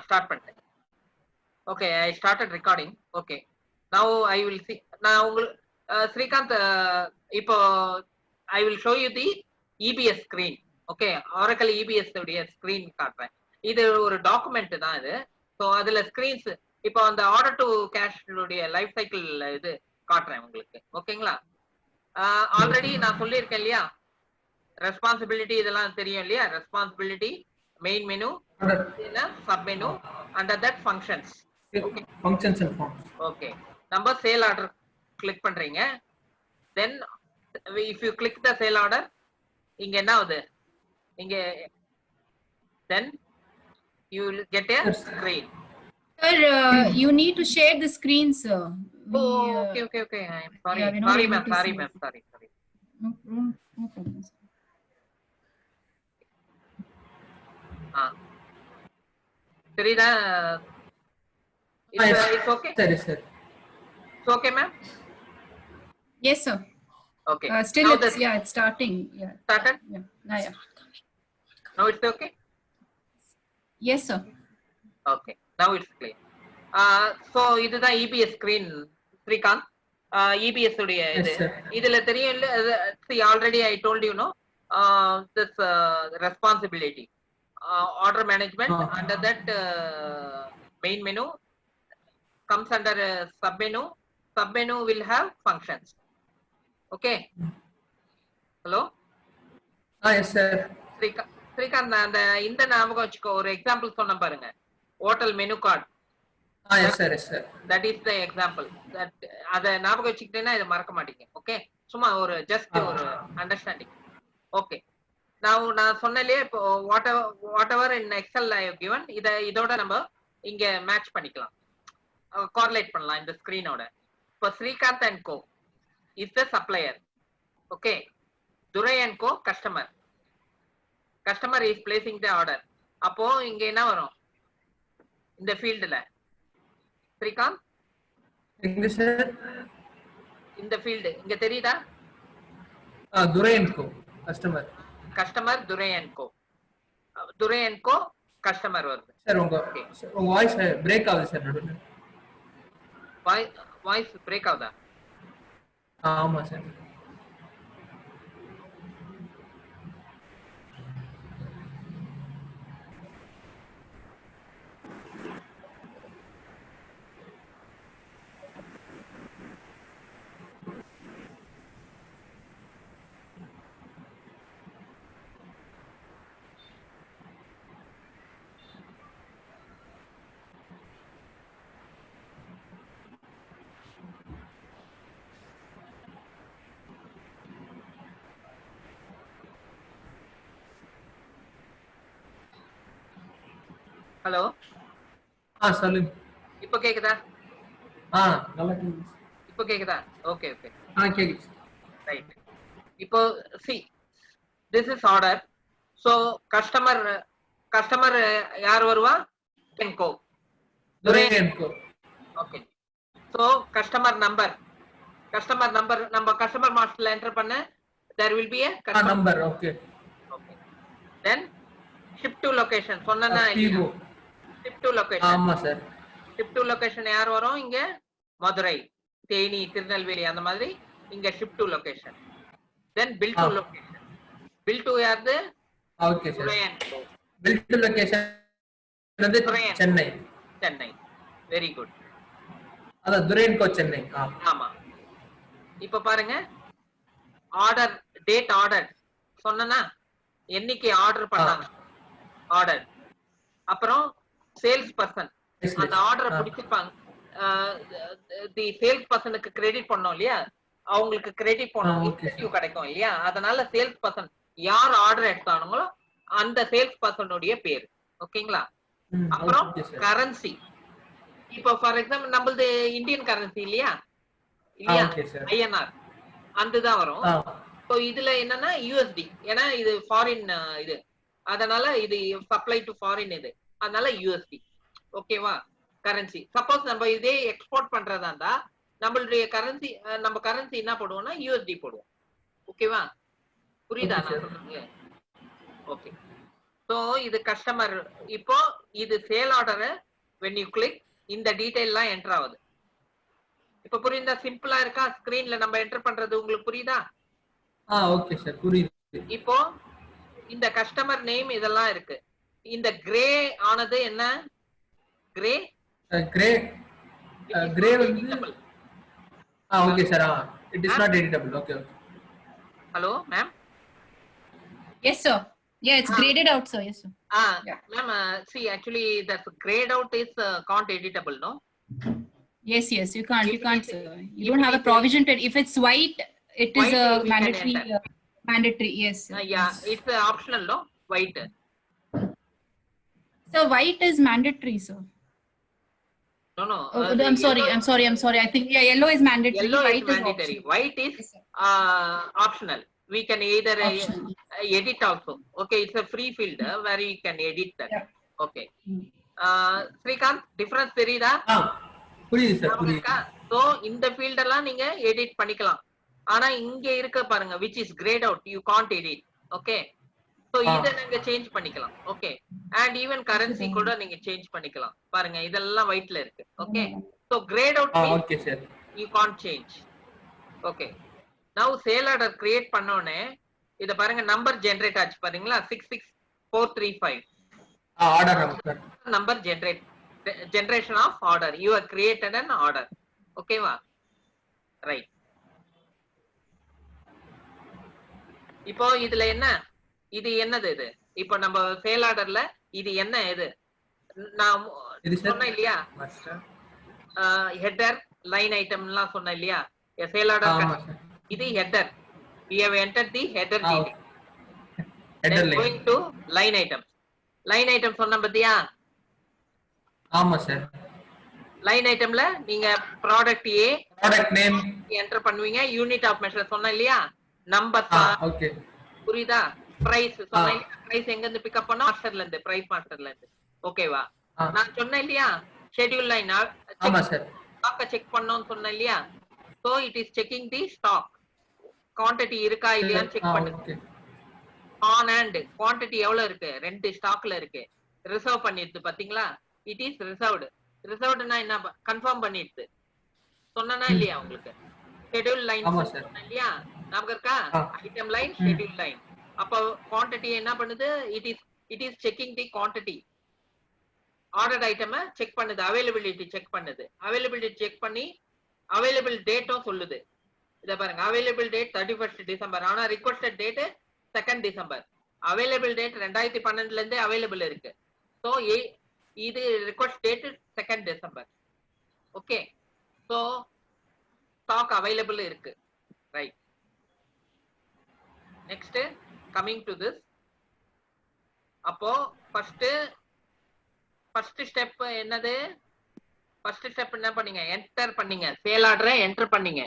start பண்ணிட்டேன். Okay, I started recording. Okay, now I will see. Now Srikanth, இப்போ I will show you the EBS screen. Okay, Oracle EBS உடைய screen காட்டுறேன். இது ஒரு document தான் இது. ஸோ அதுல ஸ்கிரீன்ஸ் இப்போ அந்த ஆர்டர் டு கேஷ் உடைய லைஃப் சைக்கிள் இது காட்டுறேன் உங்களுக்கு. ஓகேங்களா? ஆல்ரெடி நான் சொல்லியிருக்கேன் இல்லையா, ரெஸ்பான்சிபிலிட்டி இதெல்லாம் தெரியும் இல்லையா? Responsibility, main menu, sub menu, under that functions. Functions and forms. Okay, நம்ம சேல் ஆர்டர் கிளிக் பண்றீங்க. Then if you click the sale order, இங்க என்ன ஆகுது? இங்க then you will get a screen. Sir, you need to share the screen, sir. Okay. I am sorry. Yeah, sorry, ma'am. Sorry. No problem, sir. Sarida, it's okay? Sir. It's okay, ma'am? Yes, sir. Okay. Still, it's starting. Yeah. Started? Yeah. Now it's okay? Yes, sir. Okay. Now it's clear. So இதுதான் EBS screen, Srikanth. EBS உடைய இது. இதுல தெரியும் இல்ல, see already I told you, no, this responsibility, order management, under that main menu comes under sub menu. Sub menu will have functions. Okay. Hello? Yes, sir. Srikanth, அந்த இந்த ஞாபகம் வச்சுக்கோ. ஒரு எக்ஸாம்பிள் சொன்ன பாருங்க, hotel menu card. Yes, sir. That is the example. அத ஞாபகம் வச்சுக்கிட்டேன்னா இதை மறக்க மாட்டீங்க. ஓகே, சும்மா ஒரு ஜஸ்ட் ஒரு அண்டர்ஸ்டாண்டிங். ஓகே, நான் சொன்னலே இப்போ whatever in Excel I have given, இதோட நம்ம இங்க மேட்ச் பண்ணிக்கலாம், கோரிலேட் பண்ணலாம் இந்த ஸ்கிரீனோட. இப்போ Srikanth and co is the supplier. Okay, Durai and go customer. Customer is placing the order. அப்போ இங்க என்ன வரும் இந்த ஃபீல்டுல? ஸ்ரீகாந்த், இந்த ஃபீல்டு இங்க தெரியுதா? Durai and go customer. Customer Durai and Co. Durai and go customer வருது. சார் உங்க வாய்ஸ் பிரேக் ஆகுது சார். நடுவுல வாய்ஸ் பிரேக் ஆகுதா? ஆமா சார். ஹலோ, சொல்லுங்க. இப்போ கேக்குதா? நல்லா கேக்குது. இப்போ கேக்குதா? ஓகே. கேக்குது. ரைட். இப்போ see, this is order. So customer யார் வருவா? Co, Durai and Co. Okay. So customer number நம்ம கஸ்டமர் மாஸ்டர்ல என்டர் பண்ண, there will be a customer number. Okay. Then ship to location சொன்னனா, ship to location. ஆமா sir. ship to location யார் வரும்? இங்க மதுரை, தேனி, திருநெல்வேலி அந்த மாதிரி இங்க ship to location. Then bill to location. bill to யாரு? Okay sir. bill to location வந்து சென்னை. Very good. அத துரை அண்ட் கோ சென்னை. ஆமா. இப்ப பாருங்க, ஆர்டர் டேட் ஆர்டர் சொன்னனா, என்னைக்கு ஆர்டர் பண்ணாங்க ஆர்டர். அப்புறம் சேல்ஸ் பர்சன் அந்த ஆர்டரை பிடிச்சிருப்பாங்க. தி சேல்ஸ் பர்சனுக்கு கிரெடிட் பண்ணோம் இல்லையா, அவங்களுக்கு கிரெடிட் பண்ணோம், இன்சென்டிவ் கிடைக்கும் இல்லையா. அதனால சேல்ஸ் பர்சன் யார் ஆர்டர் எடுத்தானுங்களோ அந்த சேல்ஸ் பர்சனுடைய பேர். ஓகேங்களா? அப்புறம் கரன்சி. இப்போ ஃபார் எக்ஸாம்பிள் நம்மளது இந்தியன் கரன்சி இல்லையா, INR அதுதான் வரும். ஸோ இதுல என்னன்னா USD, ஏன்னா இது ஃபாரின் இது, அதனால இது சப்ளை டு ஃபாரின் இது, அதனால USD. ஓகேவா? கரன்சி. சப்போஸ் நம்ம இதே எக்ஸ்போர்ட் பண்றதா இருந்தா நம்மளுடைய கரன்சி, நம்ம கரன்சி என்ன போடுவோம்னா USD போடுவோம். ஓகேவா? புரியுதா நான் சொல்றது? ஓகே. சோ இது கஸ்டமர். இப்போ இது sale order. when you click இந்த டீடைல் எல்லாம் என்டர் ஆகுது. இப்ப புரியுதா? சிம்பிளா இருக்கா? ஸ்கிரீன்ல நம்ம என்டர் பண்றது உங்களுக்கு புரியுதா? ஓகே சார், புரியுது. இப்போ இந்த கஸ்டமர் நேம் இதெல்லாம் இருக்கு. இந்த கிரே ஆனது என்ன? கிரே கிரே வந்து okay sir. It is not editable. Okay. Hello ma'am. Yes, sir. Yeah, it's graded out, sir. Yes, sir. Ma'am, see, actually, that grayed out is can't editable, no? Yes, you can't. If You can't, it- sir. You don't have a provision to. If it's white, it is White, a we can mandatory. enter. Mandatory, yes. Sir. Yeah, Yes. it's optional, no? White. So white is mandatory, sir. No. Oh, the I'm sorry. yellow- I'm sorry. I think yellow is mandatory. Yellow White is mandatory. optional. White is Yes, sir. optional. We can either Optional. edit also. Okay, it's a free field where you can edit that. Yeah. Okay. Srikanth, difference தெரியுதா? புரியுது sir, புரியுது. So இந்த field எல்லாம் நீங்க edit பண்ணிக்கலாம். ஆனா இங்க இருக்க பாருங்க, which is grayed out, you can't edit. Okay, so இத நீங்க சேஞ்ச் பண்ணிக்கலாம். Okay, and even currency கூட நீங்க சேஞ்ச் பண்ணிக்கலாம். பாருங்க இதெல்லாம் whiteல இருக்கு. Okay, so grayed out means okay sir. you can't change. Okay, now sale order create பண்ணோனே இத பாருங்க, நம்பர் ஜெனரேட் ஆச்சு பாருங்களா? 66435 order number. number generation of order. You have created an order. Okay va? Right. இப்போ இதுல என்ன? இது என்னது இது? இப்போ நம்ம சேல் ஆர்டர்ல இது என்ன? இது நான் சொன்னேன் இல்லையா? ஹெட்டர் லைன் ஐட்டம் எல்லாம் சொன்னேன் இல்லையா? சேல் ஆர்டர் இது header. we have entered the header detail. Header then going to line items. Line item சொன்ன பத்தியா? ஆமா சார். லைன் ஐட்டம்ல நீங்க ப்ராடக்ட் ஏ, ப்ராடக்ட் நேம் என்டர் பண்ணுவீங்க. யூனிட் ஆஃப் மெஷர் சொன்ன இல்லையா? நம்பர். ஓகே, புரியுதா? பிரைஸ் சொன்ன. பிரைஸ் எங்க இருந்து பிக்கப் பண்ணோம்? மாஸ்டர்ல இருந்து, பிரைஸ் மாஸ்டர்ல இருந்து. ஓகேவா? நான் சொன்னேன் இல்லையா? Schedule line. ஆமா சார். ஸ்டாக்க செக் பண்ணோம்னு சொன்னேன் இல்லையா? So it is checking the stock. Quantity இருக்கா இல்லையான்னு செக் பண்ணுது. ஆன் அண்ட் குவாண்டிட்டி எவ்வளவு இருக்கு? 2 ஸ்டாக்ல இருக்கு. ரிசர்வ் பண்ணிடுது பாத்தீங்களா? It is reserved. ரிசர்வ்டுனா என்ன? கன்ஃபார்ம் பண்ணிடுது. சொன்னனா இல்லையா உங்களுக்கு? ஷெட்யூல் லைன் சொன்னேன் இல்லையா? நமக்கு இருக்கா? Item line, schedule line. அப்போ குவாண்டிட்டி என்ன பண்ணுது? It is checking the quantity. Order item check பண்ணுது, அவைலபிலிட்டி செக் பண்ணுது. அவைலபிலிட்டி செக் பண்ணி அவைலபிள் டேட்டும் சொல்லுது. இத பாருங்க, அவைலபிள் டேட் 31st டிசம்பர். ஆனா requested date 2nd December. Available date 2012ல இருந்தே அவைலபிள் இருக்கு. சோ இது request date 2nd December. Okay, so stock available இருக்கு. Right. Next coming to this. அப்போ ஃபர்ஸ்ட் ஸ்டெப் என்னது? ஃபர்ஸ்ட் ஸ்டெப் என்ன பண்ணீங்க? என்டர் பண்ணீங்க. சேல் ஆர்டரை என்டர் பண்ணீங்க.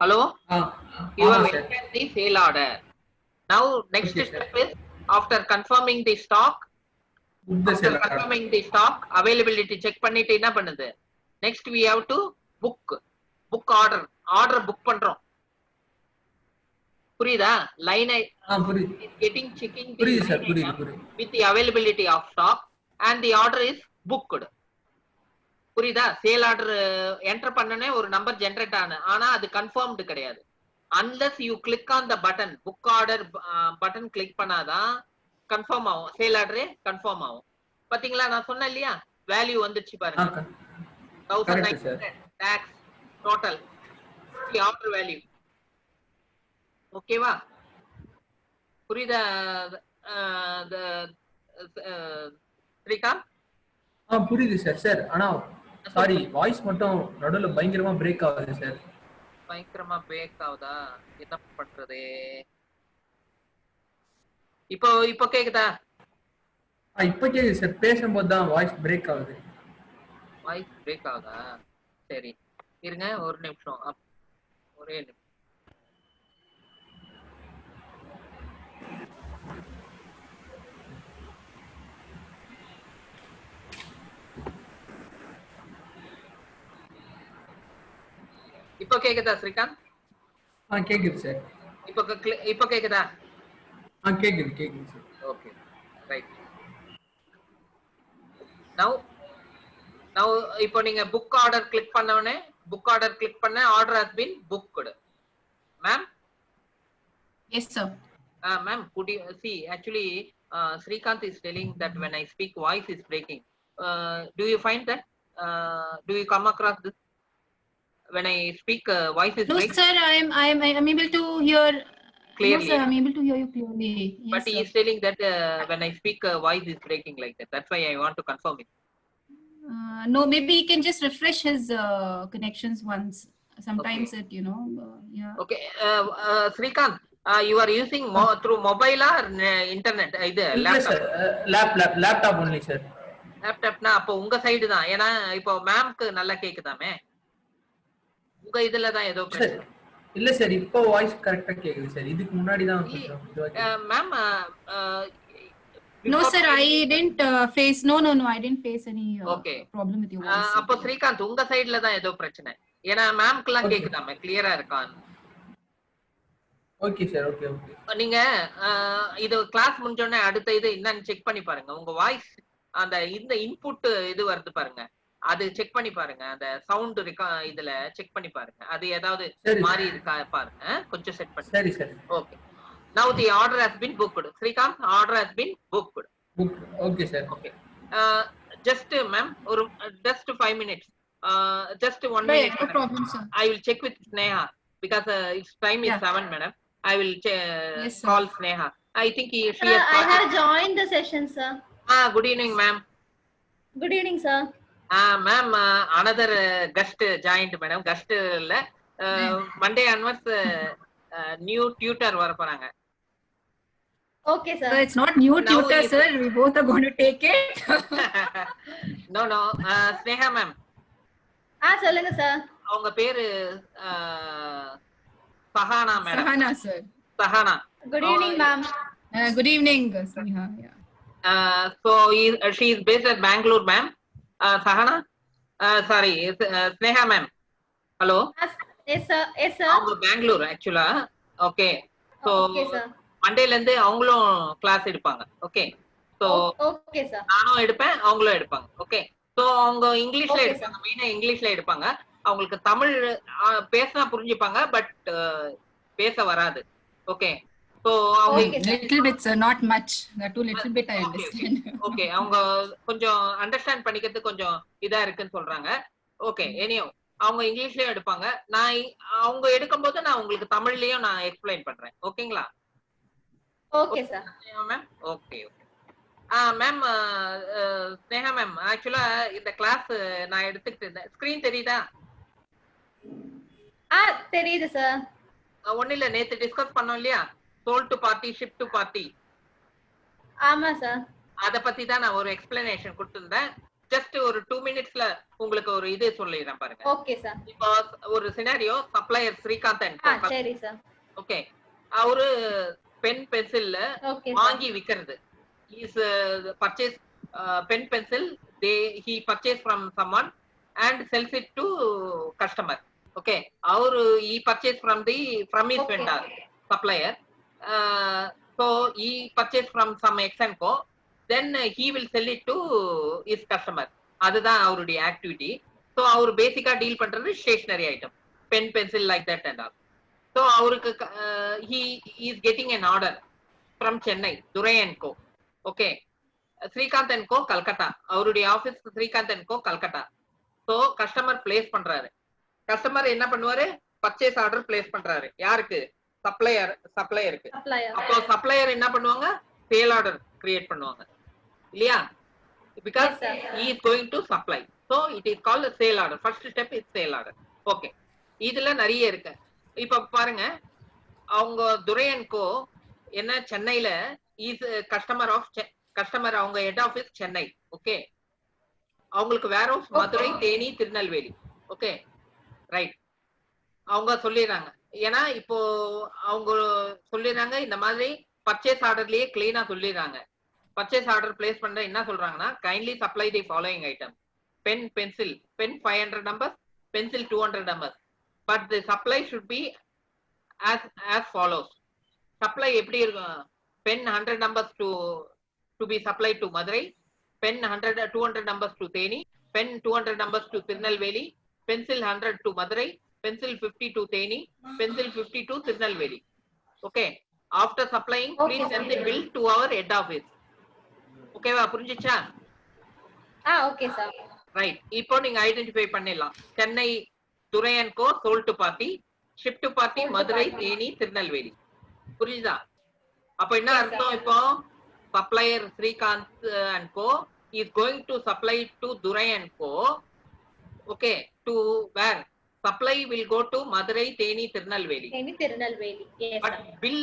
Hello, you have entered the sale order. Now next step is after confirming the stock, confirming the stock availability check பண்ணிட்டு என்ன பண்ணுது? Next we have to book order book பண்றோம். புரியுதா? Line is getting checking the புரியுது sir, புரியுது. with the availability of stock and the order is booked. புரியுதா? Sale order enter பண்ணனே ஒரு நம்பர் ஜெனரேட் ஆனா அது கன்ஃபர்ம்டு கிடையாது. unless you click on the button, book order button click பண்ணாதான் confirm ஆகும். சேல் ஆர்டரே கன்ஃபார்ம் ஆகும். பாத்தீங்களா? நான் சொன்னேன் இல்லையா? வேல்யூ வந்துச்சு பாருங்க. 1900 டாக்ஸ் டோட்டல் ஆர்டர் வேல்யூ. ஓகேவா? புரியுதா ஸ்ரீகாந்த்? புரியுது சார். சார் ஆனா சாரி, வாய்ஸ் மட்டும் நடுவுல பயங்கரமா பிரேக் ஆகுது சார். பயங்கரமா பிரேக் ஆகுதா? என்ன பண்றது? இப்போ கேக்குதா? இப்போ கேக்குது சார். பேசும்போது தான் வாய்ஸ் பிரேக் ஆகுது. வாய்ஸ் பிரேக் ஆகுதா? சரி இருங்க ஒரு நிமிஷம். ஒரே நிமிஷம். இப்போ கேக்குதா ஸ்ரீகாந்த்? கேக்குது சார். இப்போ கேக்குதா? கேக்குது சார். ஓகே. Right. Now இப்போ நீங்க book order click பண்ண உடனே book order click பண்ண order has been booked. Ma'am? Yes, sir. Ma'am, could you see actually Srikanth is telling that when I speak voice is breaking. Do you find that? Do you come across this? When I speak voice is No, breaking? sir, I'm able to hear Clearly. No, sir, I'm able to hear you clearly. Yes, But he sir. is telling that when I speak voice is breaking like that. That's why I want to confirm it. No, maybe he can just refresh his connections once. Sometimes Okay. it, yeah. Okay. Srikanth, you are using through mobile or internet? இது இல்ல sir, laptop only sir. லேப்டாப்னா அப்போ உங்க side தான். ஏன்னா இப்போ மேம்க்கு நல்லா கேக்குதாமே. உங்க இதுல தான் ஏதோ பிரச்சனை. இல்ல சார், இப்போ வாய்ஸ் கரெக்ட்டா கேக்குது சார். இதுக்கு முன்னாடி தான் கொஞ்சம் இதுவா கேக்குது. Ma'am No, sir, I didn't face. No, I didn't face any Okay. problem with your voice. அப்போ ஸ்ரீகாந்த் உங்க சைடுல தான் ஏதோ பிரச்சனை. ஏன்னா மேம்க்குலாம் கேக்குதாமே, கிளியரா இருக்கான். Okay sir, okay. நீங்க இது கிளாஸ் முடிஞ்ச உடனே அடுத்த இது என்னன்னு செக் பண்ணி பாருங்க. உங்க வாய்ஸ் அந்த இந்த இன்புட் இது வருது பாருங்க, அது செக் பண்ணி பாருங்க. அந்த சவுண்ட் இருக்கா இதுல செக் பண்ணி பாருங்க. அது ஏதாவது மாறி இருக்கா பாருங்க. கொஞ்சம் செட் பண்ணி. சரி sir. Okay. Now the order has been booked. Srikanth, order has been booked. Okay sir. Okay. Just ma'am, or just 5 minutes. Just 1 Right, minute. no problem, sir. I will check with Sneha because its time is 7, madam. I will Yes, call Sneha. I think she has I have joined the session, sir. good evening, ma'am. Good evening, sir. Ma'am, another guest joined, madam. Guest Monday onwards new tutor வர போறாங்க. Okay, sir. So it's not new tutor, sir. We both are going to take it. No. Sneha ma'am. சொல்லுங்க sir. அவங்க பேரு Sahana madam. Sahana, sir. Sahana. Good evening, ma'am. Good evening, Sneha. Yeah. So she is based at Bangalore, ma'am. Sahana? Sorry, Sneha ma'am. Hello? Yes, sir. Yes, sir. அவங்க பெங்களூர் ஆக்சுவலா. Okay. So Okay, sir. மண்டேல இருந்து அவங்களும் class எடுப்பாங்க. Okay. So Okay, sir. நானும் எடுப்பேன், அவங்களும் எடுப்பாங்க. ஓகே. சோ அவங்க இங்கிலீஷ்ல Okay, எடுப்பாங்க. மெயினா இங்கிலீஷ்ல எடுப்பாங்க. அவங்களுக்கு தமிழ் பேசினா புரிஞ்சுப்பாங்க, பட் பேச வராது. ஓகே. சோ அவங்க Okay, sir. Little bit, sir, not much. That too little bit I understand. Okay. அவங்க கொஞ்சம் அண்டர்ஸ்டாண்ட் பண்ணிக்கிறது கொஞ்சம் இதா இருக்குன்னு சொல்றாங்க. ஓகே. எனியோ அவங்க இங்கிலீஷ்லயும் எடுப்பாங்க. நான் அவங்க எடுக்கும்போது நான் உங்களுக்கு தமிழ்லயும் நான் எக்ஸ்பிளைன் பண்றேன். ஓகேங்களா? Okay, sir. Ma'am. Okay. Ma'am, Sneha ma'am, ஆக்சுவலா இந்த கிளாஸ் நான் எடுத்துக்கிட்டு இருந்தேன். ஸ்கிரீன் தெரியுதா? தெரியுது சார். ஒண்ணு இல்ல, நேத்து டிஸ்கஸ் பண்ணோம் இல்லையா, sold to party ship to party. ஆமா சார். அத பத்தி தான் நான் ஒரு எக்ஸ்பிளனேஷன் கொடுத்திருந்தேன். ஜஸ்ட் ஒரு 2 மினிட்ஸ்ல உங்களுக்கு ஒரு இது சொல்லிடுறேன் பாருங்க. Okay sir. இப்போ ஒரு சினாரியோ, சப்ளையர் ஸ்ரீகாந்த் அண்ட் சரி சார். ஓகே. அவரு பென் பென்சில்ல வாங்கி விக்கிறது. Is purchase pen pencil, he purchased from someone and sells it to customer. Okay, அவரு he purchased from his vendor supplier. So he purchased from some Exenco, then he will sell it to his customer. அதுதான் அவருடைய activity. So அவர் பேசிக்கா deal பண்றது stationery item, pen pencil like that and all. So அவருக்கு he is getting an order from Chennai, Durai and Co. Okay, Srikanth and Co Calcutta. அவருடைய office Srikanth and Co Calcutta. So customer place பண்றாரு. Customer என்ன பண்ணுவாரு, purchase order place பண்றாரு. யாருக்கு? சப்ளையருக்கு. அப்போ supplier என்ன பண்ணுவாங்க, சேல் ஆர்டர் கிரியேட் பண்ணுவாங்க இல்லையா? Because he is going to supply, so it is called a sale order. First step is sale order. Okay, இதுல நிறைய இருக்கு. இப்ப பாருங்க, அவங்க துரை அண்ட் கோ என்ன சென்னையில இஸ் கஸ்டமர் அவங்க ஹெட் ஆபீஸ் சென்னை. ஓகே, அவங்களுக்கு warehouse Madurai, Theni, Tirunelveli. Okay, right. அவங்க சொல்லிடுறாங்க. ஏன்னா இப்போ அவங்க சொல்லிடுறாங்க, இந்த மாதிரி பர்ச்சேஸ் ஆர்டர்லயே கிளீனா சொல்லிடுறாங்க. பர்ச்சேஸ் ஆர்டர் பிளேஸ் பண்ற என்ன சொல்றாங்கன்னா, kindly supply the following item: pen pencil, pen 500 numbers, pencil 200 numbers, but the supply should be as follows. Supply எப்படி இருக்கும்? Pen 100 numbers to to be supplied to Madurai, pen 200 numbers to Theni, pen 200 numbers to Tirunelveli, pencil 100 to Madurai, pencil 50 to Theni, pencil 50 to Tirunelveli. Okay. After supplying, please Okay, send sir. the bill to our head office. Okay வா, புரிஞ்சுச்சா? Okay, sir. Right. இப்போ நீங்க identify பண்ணிடலாம். Chennai Durai and Co sold to party, shipped to party Sold to Madurai, party. Theni, Tirunelveli. புரியுதா? அப்ப என்ன Yes, அர்த்தம்? sir. இப்போ supplier Srikanth and co is going to supply to Durai and co. Okay, to where? Supply will go to Madurai, Theni, Tirunelveli. Theni, Tirunelveli. Yes, But sir. bill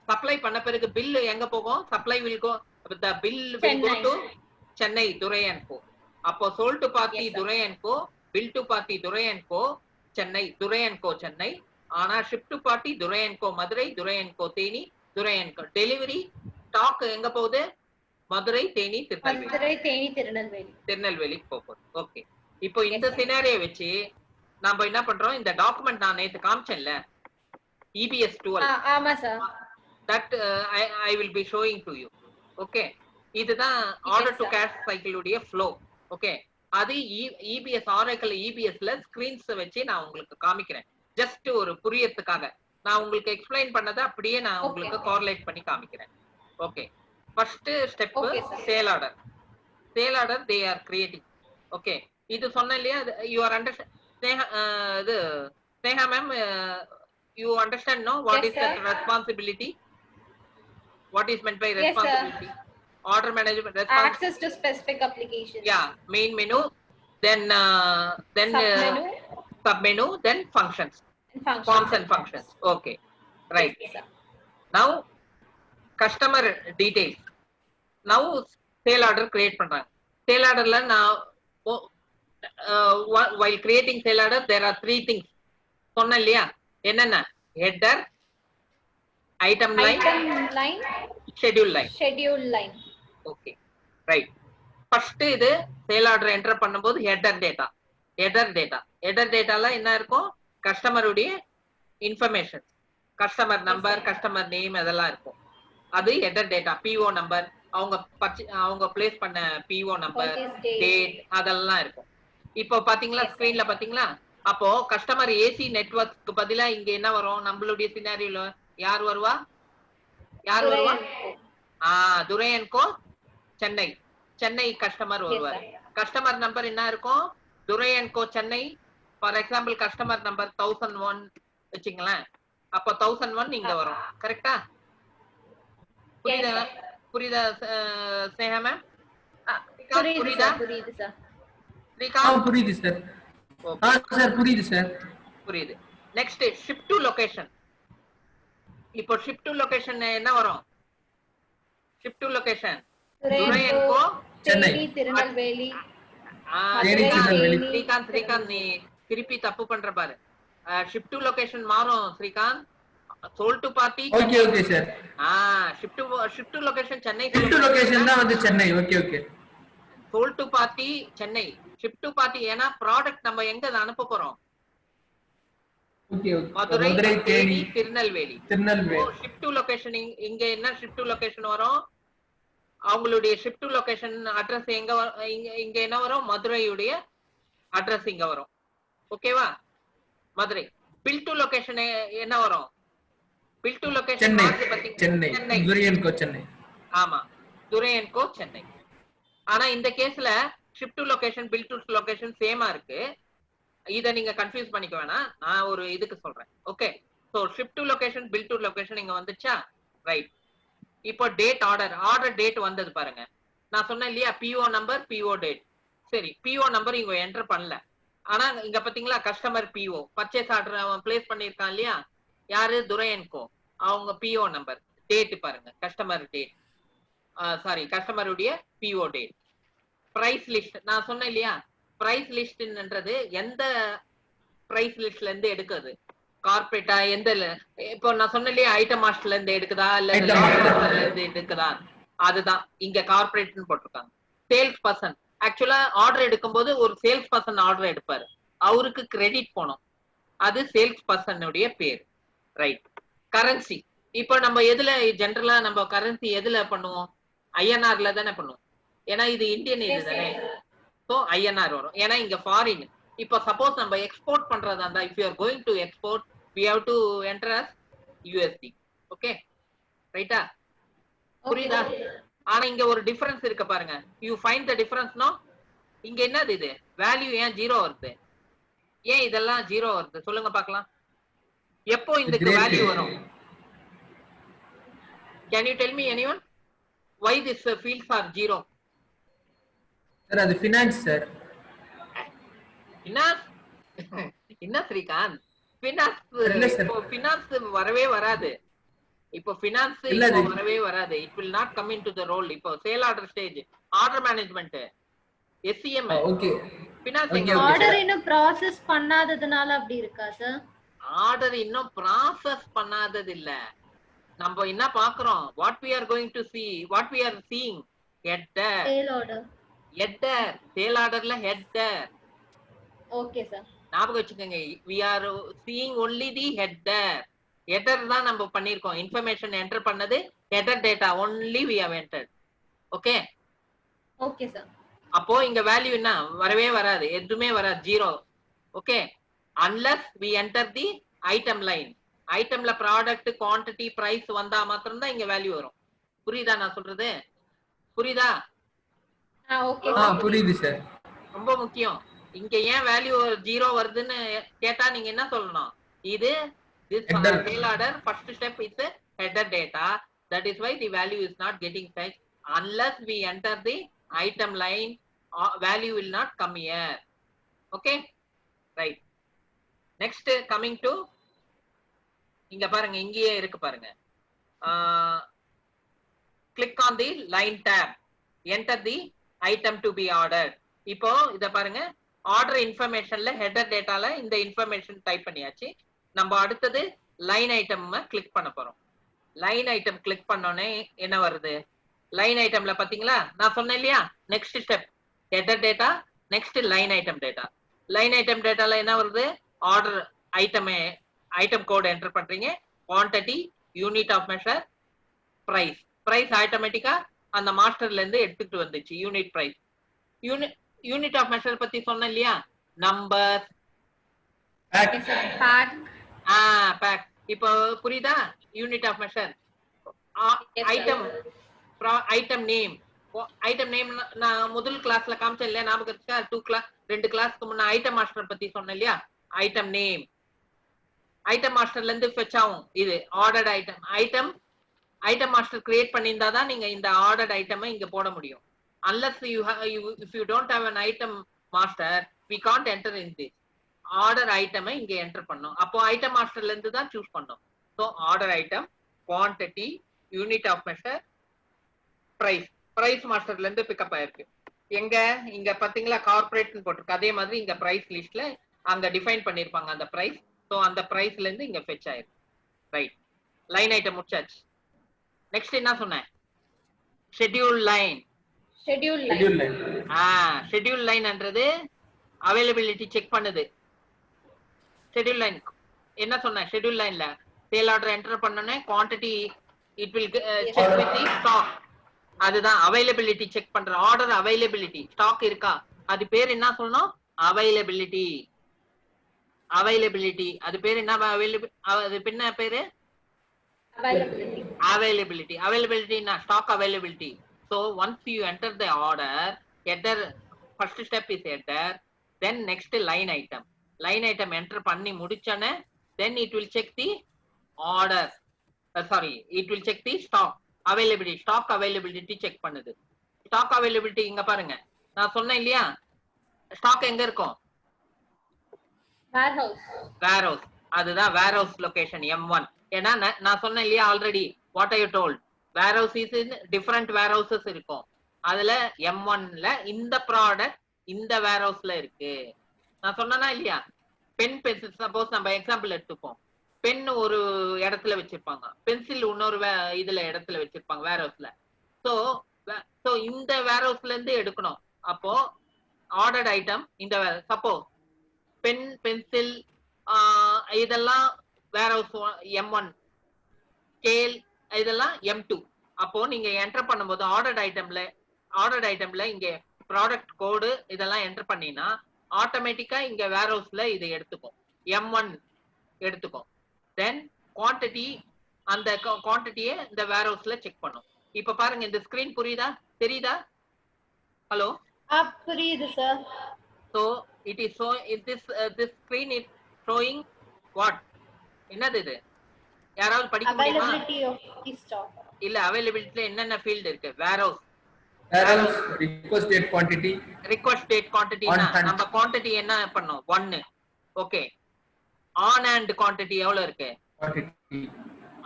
supply பண்ண பிறகு bill எங்க போகும்? Supply will go, the bill will go Chennai. to Chennai, Durai and co. அப்போ sold to party Yes, sir. Durai and co, bill to party Durai and co, Chennai, Durai and co Chennai. ஆனா ship to party Durai and co Madurai, Durai and co Theni, Durai and co. Delivery stock எங்க போகுது? Madurai, Theni, Tirunelveli. Madurai, Theni, Tirunelveli. திருநெல்வேலிக்கு போகுது. Okay. இப்போ இந்த scenario வச்சு நாம என்ன பண்றோம்? இந்த டாக்குமெண்ட் நான் நேத்து காமிச்சேன்ல, EBS 12. ஆமா sir. That I will be showing to you. Okay. இதுதான் order to sir. cash cycle உடைய flow. Okay. அது EBS Oracle EBSல screens வச்சு நான் உங்களுக்கு காமிக்கிறேன். ஜஸ்ட் ஒரு புரியறதுக்காக. நான் உங்களுக்கு எக்ஸ்பிளைன் பண்ணதை அப்படியே நான் உங்களுக்கு கோரிலேட் பண்ணி காமிக்கிறேன். Okay. First step sale order. Sale order they are creating. Okay. இது சொன்னேன் இல்லையா, you are understand இது Sneha ma'am, you understand no what Yes, is the responsibility? What is meant by responsibility? Order management access to specific applications. Yeah, main menu, then sub menu, then functions, forms and functions. Okay, right. Yes, sir. Now customer details. Now sale order create பண்றாங்க. Sale orderல நான் while creating sale order there are 3 things சொன்னேன் இல்லையா? என்னென்ன? header, item line, schedule line. Okay, right. First இது sale order enter பண்ணும்போது header டேட்டால என்ன இருக்கும்? கஸ்டமருடைய information, customer number, customer name அதெல்லாம் இருக்கும். அது ஹெடர் டேட்டா. PO நம்பர், அவங்க பிளேஸ் பண்ண PO நம்பர், டேட் அதெல்லாம் இருக்கும். இப்போ பாத்தீங்களா ஸ்கிரீன்ல பாத்தீங்களா? அப்போ கஸ்டமர் ஏசி நெட்வொர்க்க்கு பதிலா இங்க என்ன வரும்? நம்மளுடைய சினாரியோல யார் வருவா? Durai and Co Chennai customer வருவார். கஸ்டமர் நம்பர் என்ன இருக்கும்? Durai and Co Chennai. For example customer number 1001 வச்சுங்களேன். அப்போ 1001 இங்க வரும். கரெக்டா? புரியுதா ஸ்னேகா மேம்? புரியுதா? புரியுது சார். புரியுது சார். புரியுது. Next ship to location. இப்போ ஷிப் டு லொகேஷன் என்ன வரும்? Ship to location Durai and Co Chennai, Tirunelveli. Srikanth நீ திருப்பி தப்பு பண்ற பாரு. ஷிப் டு லொகேஷன் மாறும் Srikanth. sold to party. Okay sir. shift to location Chennai. shift to location தான் வந்து Chennai. Okay. sold to party Chennai. shift to party ஏனா ப்ராடக்ட் நம்ம எங்க அனுப்ப போறோம்? Okay. Madurai, Theni, Tirunelveli. shift to location இங்க என்ன shift to location வரும்? அவங்களுடைய shift to location அட்ரஸ் இங்க என்ன வரும்? மதுரையுடைய அட்ரஸ் இங்க வரும். ஓகேவா? மதுரை. bill to location என்ன வரும்? bill to location Chennai. Durai and Co Chennai. ஆமா, துரை அண்ட் கோ சென்னை. ஆனா இந்த கேஸ்ல shift to location bill to location சேமா இருக்கு. இத நீங்க கன்ஃபியூஸ் பண்ணிக்க வேணாம். நான் ஒரு இதுக்கு சொல்றேன். Okay. So shift to location bill to location இங்க வந்துச்சா? ரைட். இப்போ டேட் ஆர்டர் டேட் வந்தது பாருங்க. நான் சொன்னேன் இல்லையா PO நம்பர், PO டேட். சரி, PO நம்பர் இங்க என்டர் பண்ணல. ஆனா இங்க பாத்தீங்களா கஸ்டமர் PO பர்ச்சேஸ் ஆர்டர் அவன் பிளேஸ் பண்ணிருக்கான் இல்லையா? யாரு? Durai and Co. அவங்க PO நம்பர், டேட் பாருங்க, கஸ்டமர் டேட், சாரி கஸ்டமருடைய PO டேட். பிரைஸ் லிஸ்ட் நான் சொன்னேன் இல்லையா? பிரைஸ் லிஸ்ட்ன்றது எந்த பிரைஸ் லிஸ்ட்ல இருந்து எடுக்குது? கார்பரேட்டா எந்த? இப்போ நான் சொன்னேன் இல்லையா ஐட்டம் மாஸ்டர்ல இருந்து எடுக்குதா இல்ல இருந்து எடுக்குதா? அதுதான் இங்க கார்பரேட்னு போட்டிருக்காங்க. சேல்ஸ் பர்சன் ஆக்சுவலா ஆர்டர் எடுக்கும்போது ஒரு சேல்ஸ் பர்சன் ஆர்டர் எடுப்பாரு, அவருக்கு கிரெடிட் போனோம், அது சேல்ஸ் பர்சனுடைய பேர். ரைட். கரன்சி இப்போ நம்ம எதுல ஜெனரலா நம்ம கரன்சி எதுல பண்ணுவோம்? ஐஎன்ஆர்ல தானே பண்ணும், ஏன்னா இது இந்தியன் இது தானே. ஸோ ஐஎன்ஆர் வரும், ஏன்னா இங்க ஃபாரின். இப்போ சப்போஸ் நம்ம எக்ஸ்போர்ட் பண்றதா இருந்தா, if you are going to export we have to enter as USD. Okay ரைட்டா? புரியுதா? ஆனா இங்க ஒரு டிஃபரன்ஸ் இருக்கு பாருங்க. You find the difference no. இங்க என்னது இது வேல்யூ ஏன் ஜீரோ வருது? ஏன் இதெல்லாம் ஜீரோ வருது சொல்லுங்க பார்க்கலாம். எப்போ இதுக்கு வேல்யூ வரும்? Can you tell me anyone why this fields are zero? Sir, அது finance sir. என்ன ஸ்ரீகாந்த், finance இப்போ finance வரவே வராது. இப்போ finance இப்போ வரவே வராது. It will not come into the role. இப்போ sale order stage, order management, SCM. Okay. finance order இன்னும் process பண்ணாததனால அப்படி இருக்கா சார்? ஆர்டர் இன்னும் ப்ராசஸ் பண்ணாதது இல்ல. நம்ம என்ன பாக்குறோம், what we are going to see, what we are seeing, header, sale order, sale orderல header. Okay sir, ஞாபகம் வச்சுக்கோங்க, we are seeing only the header தான் நம்ம பண்ணிருக்கோம். இன்ஃபர்மேஷன் என்டர் பண்ணது header data only we have entered. Okay okay sir. அப்போ இங்க value என்ன வரவே வராது, எதுவுமே வராது, zero. Okay unless we enter the item line. ஐட்டம்ல ப்ராடக்ட், குவாண்டிட்டி, பிரைஸ் வந்தா மாத்திரம் தான் இங்க வேல்யூ வரும். புரியுதா நான் சொல்றது? புரியுதா? ஓகே புரியுது சார். ரொம்ப முக்கியம். இங்க ஏன் வேல்யூ ஜீரோ வருதுன்னு கேட்டா நீங்க என்ன சொல்லணும், இது this sale order first step is a header data, that is why the value is not getting fetched unless we enter the item line, value will not come here. Okay right. Next coming to இங்க பாருங்க, இங்கேயே இருக்கு பாருங்க, click on the line tab, enter the item to be ordered. இப்போ இத பாருங்க, order இன்ஃபர்மேஷன்ல header டேட்டால இந்த information type பண்ணியாச்சு. நம்ம அடுத்தது லைன் ஐட்டம் கிளிக் பண்ண போறோம். லைன் ஐட்டம் கிளிக் பண்ணோனே என்ன வருது, லைன் ஐட்டம்ல பாத்தீங்களா நான் சொன்னேன் இல்லையா, next step header data, next line item data. Line item டேட்டால என்ன வருது, ஆர்டர் ஐட்டம் கோட் என்டர் பண்றீங்க, quantity, unit of measure, price. Price ஆட்டோமேட்டிக்கா அந்த மாஸ்டர்ல இருந்து எடுத்துட்டு வந்துச்சு, unit price. Unit of measure பத்தி சொன்னேன் இல்லையா, நம்பர், பேக். இப்போ புரியுதா? Unit of measure, item name. Item name நான் முதல் கிளாஸ்ல காமிச்சேன் இல்லையா, ஞாபகம் இருக்கா? 2 கிளாஸ்க்கு முன்ன ஐட்டம் மாஸ்டர் பத்தி சொன்னேன் இல்லையா, ஐட்டம் நேம். ஐட்டம் மாஸ்டர்ல இருந்து ஃபெச் ஆகும் இது ordered item. Item master create பண்ணியிருந்தா தான் நீங்க இந்த ஆர்டர்ட் ஐட்டமை இங்க போட முடியும். unless if you don't have an item master, we can't enter in this. Order ஐட்டமை இங்க என்டர் பண்ணோம். அப்போ ஐட்டம் மாஸ்டர்ல இருந்து தான் சூஸ் பண்ணோம். So order item, quantity, unit of measure, price. Price மாஸ்டர்ல இருந்து பிக்கப் ஆயிருக்கு. எங்க இங்க பாத்தீங்களா கார்பரேட்னு போட்டிருக்கு, அதே மாதிரி இங்க பிரைஸ் லிஸ்ட்ல அங்க டிஃபைன் பண்ணிருப்பாங்க அந்த பிரைஸ். ஸோ அந்த பிரைஸ்ல இருந்து இங்க ஃபெச் ஆயிருக்கு. ரைட், லைன் ஐட்டம் முடிச்சாச்சு. நெக்ஸ்ட் என்ன சொன்னேன், ஷெட்யூல் லைன். ஷெட்யூல் லைன்ன்றது அவைலபிலிட்டி செக் பண்ணுது. ஷெட்யூல் லைன் என்ன சொன்னேன், ஷெட்யூல் லைன்ல சேல் ஆர்டர் என்டர் பண்ணனே quantity it will check with the stock. அதுதான் அவைலபிலிட்டி செக் பண்ற, ஆர்டர் அவைலபிலிட்டி, ஸ்டாக் இருக்கா, அது பேர் என்ன சொல்லணும், அவைலபிலிட்டி. அவைலபிலிட்டி அது பேர் என்ன, அது என்ன பேரு, availability. Availability na stock availability. So once you enter the order, header, first step is header, then next line item. Line item enter panni mudichane, then it will check the order. It will check the stock availability. Stock availability check பண்ணுது. Stock availability இங்க பாருங்க, நான் சொன்னேன் இல்லையா, stock எங்க இருக்கும், warehouse. அதுதான் warehouse location M1. ஏன்னா நான் சொன்னேன் இல்லையா already, what I you told, warehouse is in different warehouses இருக்கும். அதுல M1ல இந்த ப்ராடக்ட் இந்த வேர்ஹவுஸ்ல இருக்கு நான் சொன்னேனா இல்லையா. பென் பென்சில் சப்போஸ் நம்ம எக்ஸாம்பிள் எடுத்துப்போம், பென் ஒரு இடத்துல வச்சிருப்பாங்க, பென்சில் இன்னொரு இதுல இடத்துல வச்சிருப்பாங்க வேர்ஹவுஸ்ல. ஸோ இந்த வேர்ஹவுஸ்ல இருந்து எடுக்கணும். அப்போ ஆர்டர்ட் ஐட்டம் இந்த சப்போஸ் பென், பென்சில் இதெல்லாம் வேர்ஹவுஸ் M1, ஸ்கேல் இதெல்லாம் M2. அப்போ நீங்க என்டர் பண்ணும்போது ஆர்டர்ட் ஐட்டம்ல இங்க ப்ராடக்ட் கோடு இதெல்லாம் என்டர் பண்ணீங்கன்னா ஆட்டோமேட்டிக்கா இங்க வேர் ஹவுஸ்ல இதை எடுத்துக்கும், M1 எடுத்துக்கும். தென் குவான்டிட்டி, அந்த குவான்டிட்டியை இந்த வேர் ஹவுஸ்ல செக் பண்ணும். இப்ப பாருங்க இந்த ஸ்கிரீன் புரியுதா, தெரியுதா? ஹலோ, புரியுது sir. so it is so this screen is showing what? என்னது இது? யாராவது படிக்க முடியுமா? availability of the stock. இல்ல, அவைலபிலிட்டில என்னென்ன ஃபீல்ட் இருக்கு? Warehouse request date quantity, request date குவான்டிட்டினா நம்ம குவான்டிட்டி என்ன பண்ணோம்? 1. ஓகே. ஆன் ஹேண்ட் குவான்டிட்டி எவ்வளவு இருக்கு? quantity.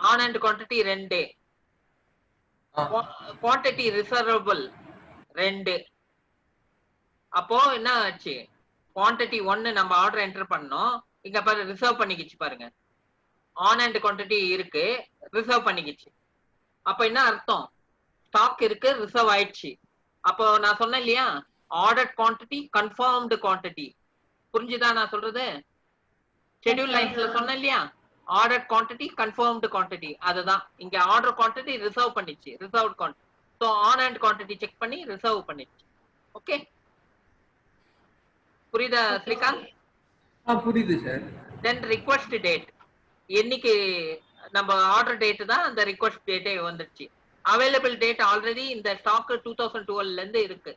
On hand quantity 2. Quantity reservable 2. அப்போ என்ன ஆச்சு? குவான்டிட்டி 1 நம்ம ஆர்டர் என்டர் பண்ணோம், இங்க பாரு ரிசர்வ் பண்ணிக்கிச்சு பாருங்க. ஆன் ஹேண்ட் குவான்டிட்டி இருக்கு, ரிசர்வ் பண்ணிக்கிச்சு. அப்ப என்ன அர்த்தம்? ஸ்டாக் இருக்கு, ரிசர்வ் ஆயிடுச்சு. அப்போ நான் சொன்னேன் இல்லையா, ஆர்டர் குவான்டிட்டி கன்ஃபார்ம்டு குவான்டிட்டி. புரிஞ்சுதா நான் சொல்றது? ஷெட்யூல் லைன்ஸ்ல சொன்னேன் இல்லையா, ஆர்டர் குவான்டிட்டி கன்ஃபார்ம்டு குவான்டிட்டி. அதுதான் இங்க ஆர்டர் குவான்டிட்டி ரிசர்வ் பண்ணிச்சு, reserved quantity. So on hand quantity check பண்ணி ரிசர்வ் பண்ணிச்சு. ஓகே, புரியுதா ஸ்ரீகாந்த்? புரியுது சார். தென் ரிக்வெஸ்ட் டேட், என்னைக்கு நம்ம ஆர்டர் டேட் தான் அந்த ரிக்வெஸ்ட் டேட்டே வந்துருச்சு. அவைலபிள் டேட் ஆல்ரெடி இந்த ஸ்டாக் 2012ல இருந்து இருக்கு.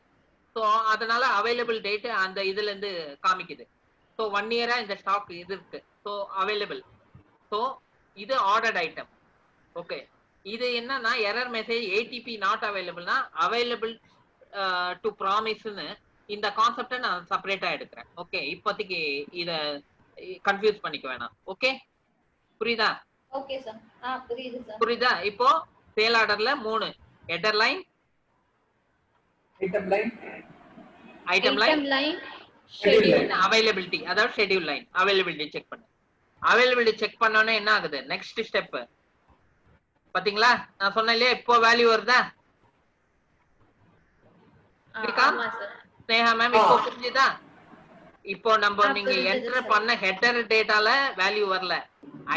ஸோ அதனால அவைலபிள் டேட் அந்த இதுல இருந்து காமிக்குது. ஸோ 1 இயரா இந்த ஸ்டாக் இது இருக்கு, ஸோ அவைலபிள். ஸோ இது ஆர்டர்ட் ஐட்டம். ஓகே, இது என்னன்னா எரர் மெசேஜ் ஏடிபி நாட் அவைலபிள்னா அவைலபிள் டு ப்ராமிஸ்ன்னு இந்த கான்செப்டை நான் செப்பரேட்டா எடுக்கிறேன். ஓகே, இப்போதைக்கு இத கன்ஃபியூஸ் பண்ணிக்க வேணாம். ஓகே, புரியுதா? Okay sir. புரியுது சார். புரியுதா? இப்போ சேல் ஆர்டர்ல 3 header line, item line, availability, அதாவது ஷெட்யூல் லைன். அவைலபிலிட்டி செக் பண்ணு. அவைலபிலிட்டி செக் பண்ணோன்னே என்ன ஆகுது? நெக்ஸ்ட் ஸ்டெப் பாத்தீங்களா? நான் சொன்னேன் இல்லையா, இப்போ வேல்யூ வருதா? ஆமா சார். ஸ்னேகா மேம் இப்போ புரிஞ்சுதா? இப்போ நம்ம நீங்க என்டர் பண்ண ஹெடர் டேட்டால வேல்யூ வரல.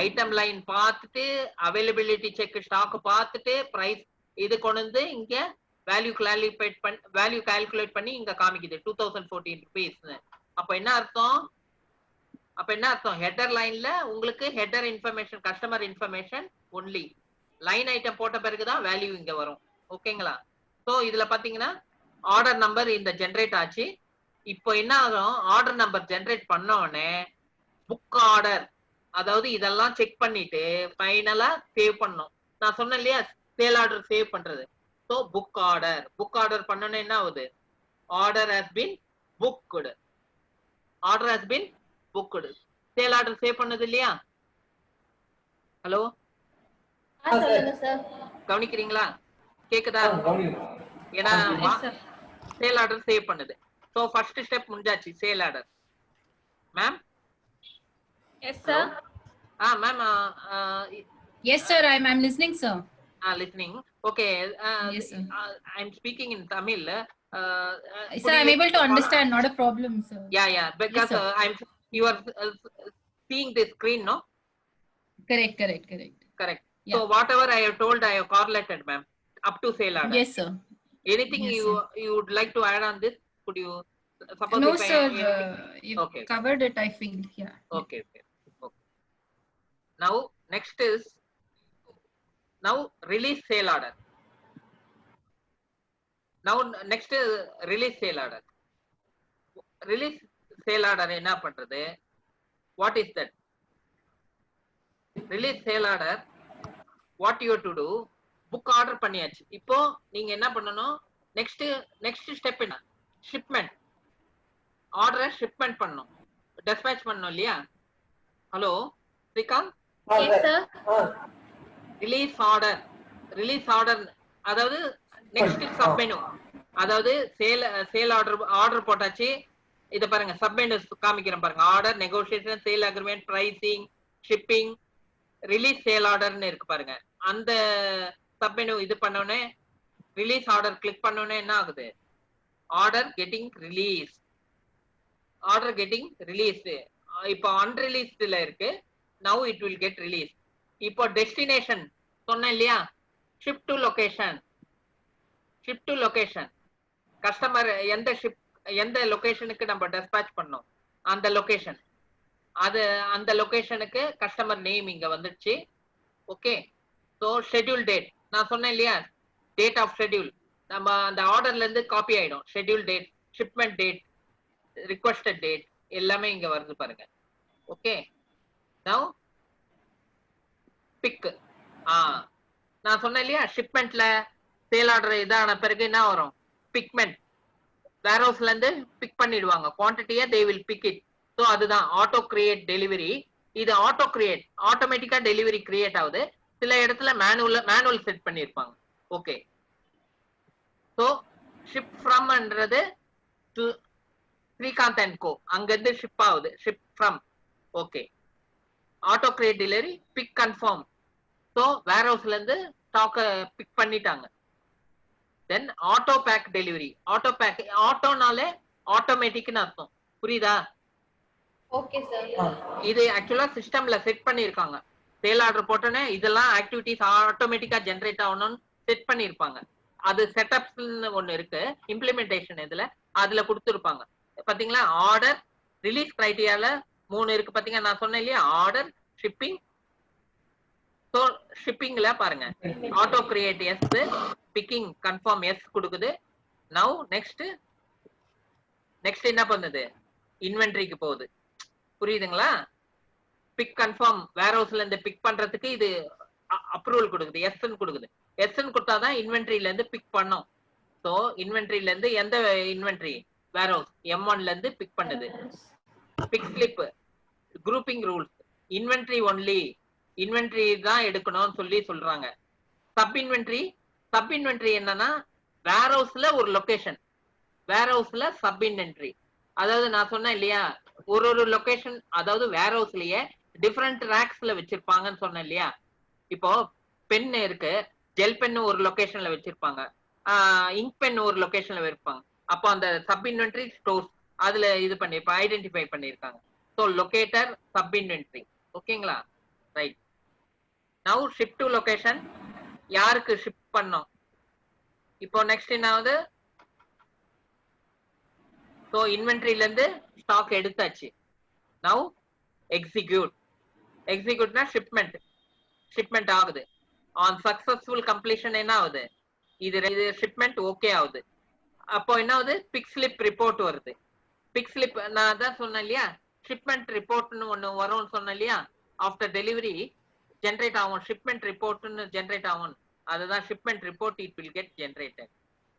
ஐட்டம் லைன் பார்த்துட்டு அவைலபிலிட்டி செக் ஸ்டாக் பார்த்துட்டு பிரைஸ் இது கொண்டு வந்து இங்க வேல்யூ கால்குலேட் பண்ணி இங்க காமிக்குது 2014 rupees. அப்ப என்ன அர்த்தம்? ஹெடர் லைன்ல உங்களுக்கு header information, customer information only. Line item போட்ட பிறகுதான் வேல்யூ இங்க வரும். ஓகேங்களா? சோ இதுல பாத்தீங்கன்னா ஆர்டர் நம்பர் இந்த ஜெனரேட் ஆச்சு. இப்போ என்ன ஆகும்? ஆர்டர் நம்பர் ஜெனரேட் பண்ண உடனே புக் ஆர்டர், அதாவது இதெல்லாம் செக் பண்ணிட்டு ஃபைனலா சேவ் பண்ணணும். நான் சொன்னேன் இல்லையா, சேல் ஆர்டர் சேவ் பண்றது. ஸோ புக் ஆர்டர் பண்ணோன்னே என்ன ஆகுது? Order has been booked. Sale order save பண்ணது இல்லையா? ஹலோ, சொல்லுங்க சார். கவனிக்கிறீங்களா? கேக்குதா? ஏன்னா சேல் ஆர்டர் சேவ் பண்ணுது. சோ ஃபர்ஸ்ட் ஸ்டெப் முடிஞ்சாச்சு, sale order. Ma'am? Yes sir. Ma'am. Yes sir, I'm listening sir. Listening. Okay. Yes sir. I'm speaking in Tamil. Sir, I'm able to understand, not a problem sir. Yeah, because Yes, you are seeing the screen, no? Correct. Correct. Yeah. So whatever I have told, I have correlated, ma'am, up to sale order. Yes sir. Anything Yes, you would like to add on this? Could you suppose? No if sir, anything? you Okay. covered it, I feel. Yeah. Okay. Now next is release sale order. Now next is release sale order. Release sale order என்ன பண்றது? What is that? Release sale order, what you have to do? Book order பண்ணியாச்சு. இப்போ நீங்க என்ன பண்ணணும்? next step என்ன? Shipment. Order shipment பண்ணணும். Dispatch பண்ணணும் இல்லையா? Hello Srikanth? Yes sir. Release order, அதாவது நெக்ஸ்ட் சப் மெனு, அதாவது சேல் ஆர்டர் போட்டாச்சு. இத பாருங்க, சப் மெனு காமிக்கிறேன் பாருங்க. Order, negotiation, sale agreement, pricing, shipping, release sale ஆர்டர்னு இருக்கு பாருங்க. அந்த சப் மெனு இது பண்ணோனே ரிலீஸ் ஆர்டர் கிளிக் பண்ணோனே என்ன ஆகுது? Order getting release. இப்போ அன்ரிலீஸ்ட்ல இருக்கு. Now it will get released. இப்போ டெஸ்டினேஷன் சொன்னேன் இல்லையா, ship to location. Ship to location. Customer எந்த லொகேஷனுக்கு நம்ம dispatch பண்ணோம் அந்த லொகேஷன், அது அந்த லொகேஷனுக்கு கஸ்டமர் நேம் இங்க வந்துடுச்சு. ஓகே. ஸோ ஷெட்யூல் டேட் நான் சொன்னேன் இல்லையா, டேட் ஆஃப் ஷெட்யூல் நம்ம அந்த ஆர்டர்ல இருந்து காப்பி ஆயிடும். Schedule date, shipment date, requested date எல்லாமே இங்க வருது பாருங்க. ஓகே. Now pick. நான் சொன்னேன் இல்லையா, ஷிப்மெண்ட்ல சேல் ஆர்டர் இதான பிறகு என்ன வரும், பிக்மெண்ட். வேர் ஹவுஸ்ல இருந்து பிக் பண்ணிடுவாங்க குவான்டிட்டியா, they will pick it. So அதுதான் ஆட்டோ கிரியேட் டெலிவரி. இது ஆட்டோ கிரியேட், ஆட்டோமேட்டிக்கா டெலிவரி கிரியேட் ஆகுது. சில இடத்துல மேனுவல் செட் பண்ணிருப்பாங்க. ஓகே. ஸோ ஷிப் ஃப்ரம்ன்றது ஸ்ரீகாந்த் அண்ட் கோ, அங்க இருந்து ஷிப் ஆகுது, ship from. Okay. Auto create delivery, pick confirm. So வேர் ஹவுஸ்ல இருந்து ஸ்டாக்க பிக் பண்ணிட்டாங்க. Then auto pack delivery. Auto pack, ஆட்டோனாலே ஆட்டோமேட்டிக்னு அர்த்தம், புரியுதா? Okay sir. இது ஆக்சுவலா சிஸ்டம்ல செட் பண்ணிருக்காங்க. சேல் ஆர்டர் போட்டோன்னே இதெல்லாம் ஆக்டிவிட்டிஸ் ஆட்டோமேட்டிக்கா ஜெனரேட் ஆகணும்னு செட் பண்ணிருப்பாங்க. அது செட்டப்ஸ்னு ஒண்ணு இருக்கு, இம்ப்ளிமெண்டேஷன் இதுல அதுல கொடுத்துருப்பாங்க. பாத்தீங்களா, ஆர்டர் ரிலீஸ் கிரைட்டீரியால 3 இருக்கு பாத்தீங்கன்னா, நான் சொன்னேன் இல்லையா, ஆர்டர், ஷிப்பிங். ஸோ ஷிப்பிங்ல பாருங்க, auto create yes, picking confirm yes கொடுக்குது. நவ் நெக்ஸ்ட் என்ன பண்ணுது, இன்வென்ட்ரிக்கு போகுது. புரியுதுங்களா? பிக் கன்ஃபார்ம் வேர் ஹவுஸ்ல இருந்து பிக் பண்றதுக்கு இது அப்ரூவல் கொடுக்குது, எஸ்ன்னு கொடுக்குது. எஸ்ன்னு கொடுத்தாதான் இன்வென்ட்ரில இருந்து பிக் பண்ணோம். ஸோ இன்வென்ட்ரில இருந்து எந்த இன்வென்ட்ரி, வேர் ஹவுஸ் M1ல இருந்து பிக் பண்ணுது. Pick slip, grouping rules, inventory only, inventory தான் எடுக்கணும்னு சொல்றாங்க. சப் இன்வென்ட்ரி என்னன்னா, வேர் ஹவுஸ்ல ஒரு லொகேஷன், வேர் ஹவுஸ்ல சப் இன்வென்ட்ரி. அதாவது நான் சொன்னேன் இல்லையா, ஒரு லொகேஷன், அதாவது வேர் ஹவுஸ்லயே டிஃபரெண்ட் ரேக்ஸ்ல வச்சிருப்பாங்கன்னு சொன்னேன் இல்லையா. இப்போ பென் இருக்கு, ஜெல் பென் ஒரு லொகேஷன்ல வச்சிருப்பாங்க, இங்க் பென் ஒரு லொகேஷன்ல வைப்பாங்க. அப்போ அந்த சப் இன்வென்ட்ரி ஸ்டோர்ஸ் அதுல இது பண்ணி ஐடென்டிஃபை பண்ணிருக்காங்க. So locator, sub inventory. ஓகேங்களா? Right. Now ship to location, யாருக்கு ஷிப் பண்ணோம். இப்போ நெக்ஸ்ட் என்னாவது, ஸோ இன்வென்ட்ரில இருந்து ஸ்டாக் எடுத்தாச்சு. நவ் எக்ஸிக்யூட்னா ஷிப்மெண்ட் ஆகுது. ஆன் சக்சஸ்ஃபுல் கம்ப்ளீஷன் என்ன ஆகுது, இது ஷிப்மெண்ட் ஓகே ஆகுது. அப்போ என்ன ஆகுது, பிக் ஸ்லிப் ரிப்போர்ட் வருது. பிக் ஸ்லிப் நான் தான் சொன்னேன் இல்லையா, ஷிப்மெண்ட் ரிப்போர்ட்னு ஒன்று வரும்னு சொன்னேன் இல்லையா, ஆஃப்டர் டெலிவரி ஜென்ரேட் ஆகும், ஷிப்மெண்ட் ரிப்போர்ட்னு ஜென்ரேட் ஆகும். அதுதான் shipment report, it will get generated.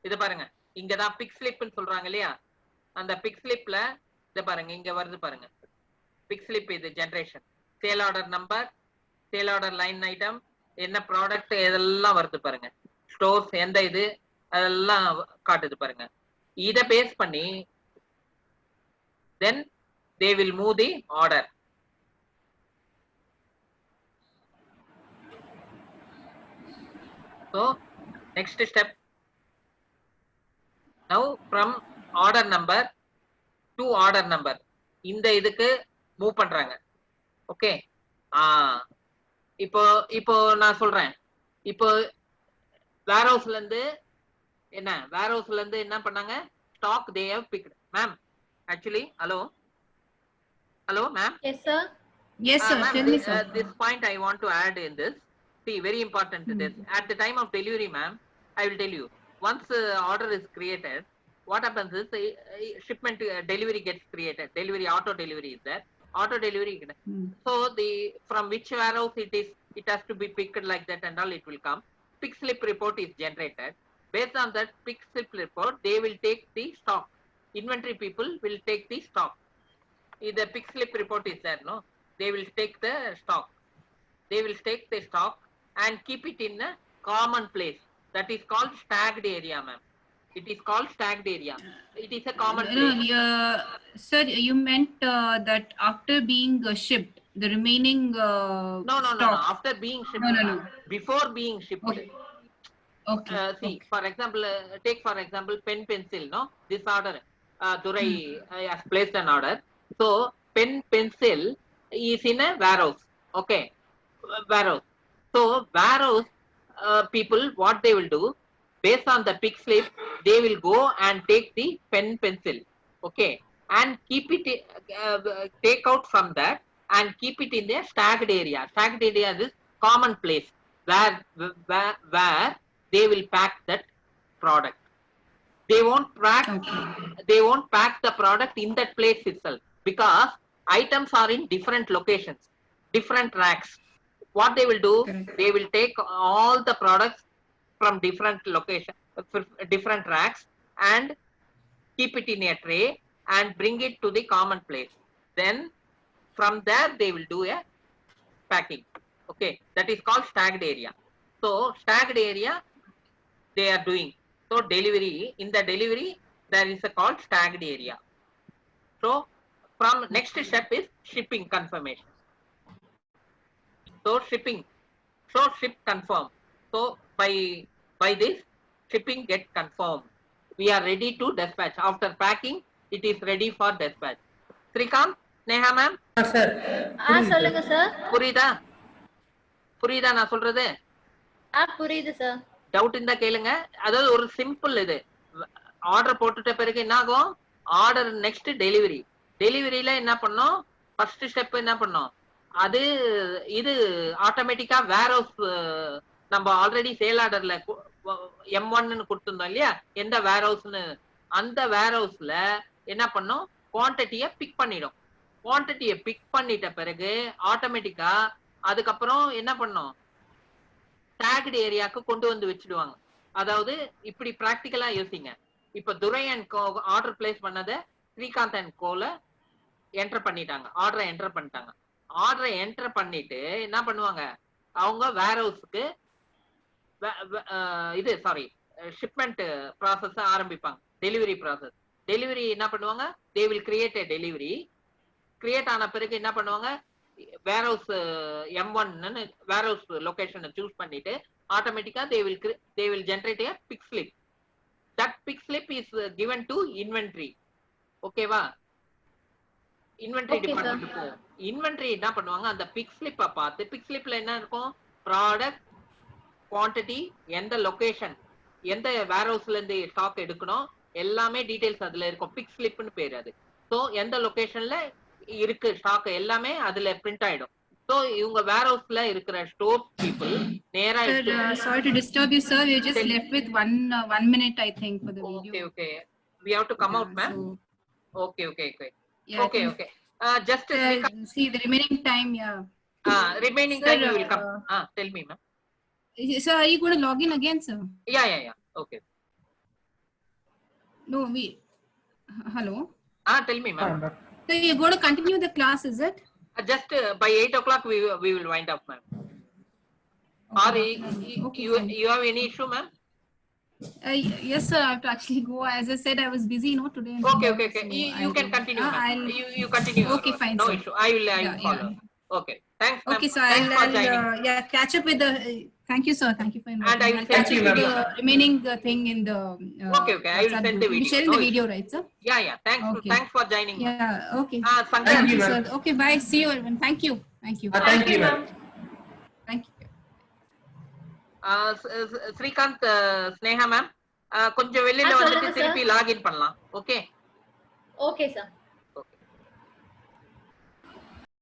இது பாருங்க, இங்கதான் பிக் ஸ்லிப்னு சொல்றாங்க இல்லையா, அந்த பிக் ஸ்லிப்ல இத பாருங்க, இங்க வருது பாருங்க, பிக் ஸ்லிப். இது generation, sale order number, sale order line item, என்ன ப்ராடக்ட் இதெல்லாம் வருது பாருங்க, ஸ்டோர்ஸ் எந்த இது அதெல்லாம் காட்டுது பாருங்க. இத பேஸ் பண்ணி then they will move the order. So next step, now from order number to order number இந்த இதுக்கு மூவ் பண்றாங்க. ஓகே. இப்போ நான் சொல்றேன், இப்போ வேர் ஹவுஸ்ல இருந்து என்ன பண்ணாங்க, stock they have picked. Ma'am actually, hello ma'am. Yes sir. Yes, sir. Ma'am, Tell me, sir. this point I want to add in this. See, very important to this. At the time of delivery, ma'am, I will tell you. Once order is created, what happens is shipment delivery gets created. Delivery, auto delivery is there. Auto delivery. So from which warehouse it has to be picked like that and all, it will come. Pick slip report is generated. Based on that pick slip report, they will take the stock. Inventory people will take the stock. If the pick slip report is there, no, they will take the stock. They will take the stock and keep it in a common place. That is called stacked area, ma'am. It is called stacked area. It is a common place. Sir, you meant that after being shipped, the remaining No. stock. After being shipped. No. Before being shipped. Okay. See, for example, take for example pen pencil. No, this order, Durai has placed an order. So pen pencil is in a warehouse. Okay, warehouse. So warehouse people, what they will do, based on the pick slip, they will go and take the pen pencil, okay, and keep it, take out from that and keep it in their stacked area. Stacked area is common place where they will pack that product. They won't pack the product in that place itself, because items are in different locations, different racks. What they will do, Correct. they will take all the products from different locations, different racks, and keep it in a tray and bring it to the common place. Then from there they will do a packing. Okay, that is called stacked area. So stacked area they are doing. So delivery, in the delivery there is a called stacked area. So from next step is shipping confirmation. So shipping, so ship confirm. So by this shipping get confirmed. We are ready to dispatch. After packing, it is ready for dispatch. Srikanth, Neha ma'am, sir சொல்லுங்க sir. புரியுதா? புரியுதா நான் சொல்றது? புரியுது sir. Doubt இருந்தா கேளுங்க. அதாவது ஒரு சிம்பிள் இது. ஆர்டர் போட்டுட்ட பிறகு என்ன ஆகும்? Order next delivery. டெலிவரியில என்ன பண்ணோம்? ஃபர்ஸ்ட் ஸ்டெப் என்ன பண்ணோம்? அது இது ஆட்டோமேட்டிக்கா வேர் ஹவுஸ், நம்ம ஆல்ரெடி சேல் ஆர்டர்ல M1 கொடுத்திருந்தோம் இல்லையா, எந்த வேர் ஹவுஸ்னு, அந்த வேர் ஹவுஸ்ல என்ன பண்ணும், குவான்டிட்டியை பிக் பண்ணிடும். குவான்டிட்டியை பிக் பண்ணிட்ட பிறகு ஆட்டோமேட்டிக்கா அதுக்கப்புறம் என்ன பண்ணும், டேக்டு ஏரியாவுக்கு கொண்டு வந்து வச்சிடுவாங்க. அதாவது இப்படி பிராக்டிக்கலா யோசிங்க. இப்ப துரை அண்ட் கோ ஆர்டர் பிளேஸ் பண்ணதை ஸ்ரீகாந்த் அண்ட் கோல என்டர் பண்ணிட்டாங்க, ஆர்டரை என்டர் பண்ணிட்டாங்க. ஆர்டரை என்டர் பண்ணிட்டு என்ன பண்ணுவாங்க, அவங்க வேர் ஹவுஸ்க்கு இது ஷிப்மெண்ட் ப்ராசஸ் ஆரம்பிப்பாங்க. Delivery process. டெலிவரி என்ன பண்ணுவாங்க, they will create a delivery. Create ஆன பிறகு என்ன பண்ணுவாங்க, வேர் ஹவுஸ் M1 வேர் ஹவுஸ் லொகேஷனை சூஸ் பண்ணிட்டு ஆட்டோமேட்டிக்கா they will generate a pick slip. That pick slip is given to inventory. ஓகேவா? இன்வென்டரி டிபார்ட்மெண்ட் போகும். இன்வென்டரி என்ன பண்ணுவாங்க, அந்த பிக் ஸ்லிப்பை பார்த்து, பிக் ஸ்லிப்ல என்ன இருக்கும், ப்ராடக்ட், குவான்டிட்டி, எந்த லொகேஷன், எந்த வேர் ஹவுஸ்ல இருந்து ஸ்டாக் எடுக்கணும், எல்லாமே டீடைல்ஸ் அதுல இருக்கும். பிக் ஸ்லிப்னு பேர் அது. ஸோ எந்த லொகேஷன்ல இருக்கு ஸ்டாக் எல்லாமே அதுல பிரிண்ட் ஆயிடும். ஸோ இவங்க வேர் ஹவுஸ்ல இருக்கிற ஸ்டோர் பீப்புள் நேரா sorry to disturb you, sir. We just left with one minute, I think, for the video. Okay. We have to come out, ma'am. Okay. Yeah, Okay. Just see the remaining time. Yeah. Remaining Sir, time you will come. Tell me, ma'am. Sir, are you going to log in again, sir? Yeah. Okay. No, hello. Tell me, ma'am. So you're going to continue the class, is it? Just by 8 o'clock we will wind up, ma'am. Okay. You have any issue, ma'am? Yes, sir. I have to actually go. As I said, I was busy, today. Okay. So You can continue, ma'am. You continue. Okay, fine. No sir. issue. I will follow. Yeah. Okay. Thanks, ma'am. Okay, so Thanks for joining. catch up with the. Thank you, sir. Thank you for inviting And I me. will I'll catch send up you with video. the remaining thing in the. Okay. I will WhatsApp send the group. You'll be video. sharing No the video, issue. right, sir? Yeah. Thanks. Okay. Thanks for joining. Yeah. Okay. Sanjay. Thank you, sir. ma'am. Okay. Bye. See you, everyone. Thank you. Thank you, ma'am. Thank you. Srikanth, Sneha ma'am, கொஞ்சம் வெளியில சொல்லுங்க வந்துட்டு sir. திருப்பி login பண்ணலாம். Okay okay sir.